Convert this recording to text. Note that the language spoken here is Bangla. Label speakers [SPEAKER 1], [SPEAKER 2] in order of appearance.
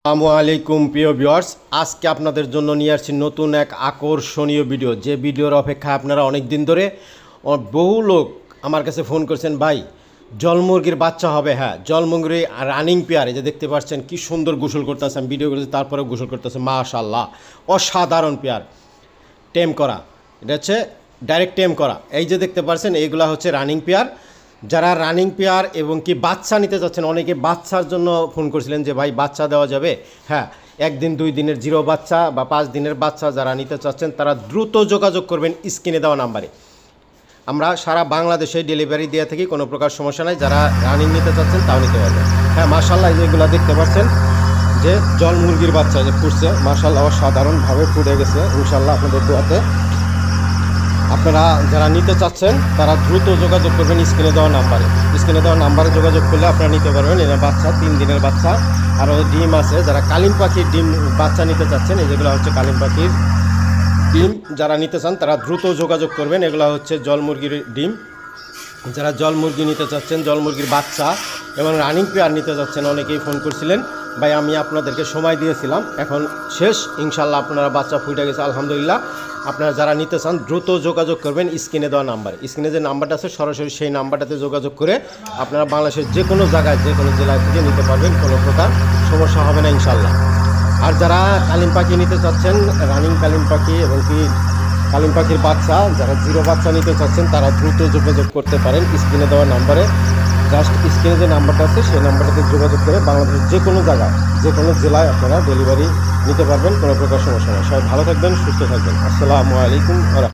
[SPEAKER 1] আসসালামু আলাইকুম প্রিয় ভিউয়ার্স, আজকে আপনাদের জন্য নিয়ে আসছি নতুন এক আকর্ষণীয় ভিডিও। যে ভিডিওর অপেক্ষায় আপনারা অনেক দিন ধরে বহু লোক আমার কাছে ফোন করছেন, ভাই জলমুরগির বাচ্চা হবে। হ্যাঁ, জলমুরগি রানিং পেয়ার, এই যে দেখতে পাচ্ছেন কি সুন্দর গোসল করতেছে। আমি ভিডিও করেছি, তারপরে গোসল করতেছে, মাশাআল্লাহ অসাধারণ পেয়ার, টেম করা। এটা হচ্ছে ডাইরেক্ট টেম করা। এই যে দেখতে পাচ্ছেন এইগুলা হচ্ছে রানিং পেয়ার। যারা রানিং পেয়ার এবং কি বাচ্চা নিতে যাচ্ছেন, অনেকে বাচ্চার জন্য ফোন করছিলেন যে ভাই বাচ্চা দেওয়া যাবে। হ্যাঁ, 1 দিন 2 দিনের জিরো বাচ্চা বা 5 দিনের বাচ্চা যারা নিতে চাচ্ছেন তারা দ্রুত যোগাযোগ করবেন স্ক্রিনে দেওয়া নাম্বারে। আমরা সারা বাংলাদেশে ডেলিভারি দিয়ে থাকি, কোনো প্রকার সমস্যা নাই। যারা রানিং নিতে চাচ্ছেন তাও নিতে পারবেন। হ্যাঁ, মাশাআল্লাহ যেগুলো দেখতে পাচ্ছেন যে জল মুরগির বাচ্চা যে ফুটছে, মাশাআল্লাহ অসাধারণভাবে ফুটে গেছে ইনশাআল্লাহ আপনাদের দোয়াতে। আপনারা যারা নিতে চাচ্ছেন তারা দ্রুত যোগাযোগ করবেন স্ক্রিনে দেওয়া নাম্বারে। স্ক্রিনে দেওয়া নাম্বারে যোগাযোগ করলে আপনারা নিতে পারবেন। এরা বাচ্চা 3 দিনের বাচ্চা, আরও ডিম আছে। যারা কালিম পাখির ডিম বাচ্চা নিতে চাচ্ছেন, যেগুলো হচ্ছে কালিম পাখির ডিম, যারা নিতে চান তারা দ্রুত যোগাযোগ করবেন। এগুলো হচ্ছে জল মুরগির ডিম। যারা জল মুরগি নিতে চাচ্ছেন, জল মুরগির বাচ্চা এবং রানিং পেয়ার নিতে চাচ্ছেন, অনেকেই ফোন করছিলেন। ভাই আমি আপনাদেরকে সময় দিয়েছিলাম, এখন শেষ ইনশাল্লাহ। আপনারা বাচ্চা ফুটে গেছে আলহামদুলিল্লাহ। আপনারা যারা নিতে চান দ্রুত যোগাযোগ করবেন স্ক্রিনে দেওয়া নাম্বার। স্ক্রিনে যে নাম্বারটা আছে সরাসরি সেই নাম্বারটাতে যোগাযোগ করে আপনারা বাংলাদেশের যে কোনো জায়গায় যে কোনো জেলা থেকে নিতে পারবেন, কোনো প্রকার সমস্যা হবে না ইনশাল্লাহ। আর যারা কালিম পাখি নিতে চাচ্ছেন, রানিং কালিম পাখি এবং কি কালিম পাখির বাচ্চা, যারা জিরো বাচ্চা নিতে চাচ্ছেন তারা দ্রুত যোগাযোগ করতে পারেন স্ক্রিনে দেওয়া নাম্বারে। জাস্ট স্ক্রিনে যে নাম্বারটা আছে সেই নাম্বারটাতে যোগাযোগ করে বাংলাদেশের যে কোনো জায়গায় যে কোনো জেলায় আপনারা ডেলিভারি নিতে পারবেন, কোনো প্রকার সমস্যা নেই। সবাই ভালো থাকবেন, সুস্থ থাকবেন। আসসালামু আলাইকুম।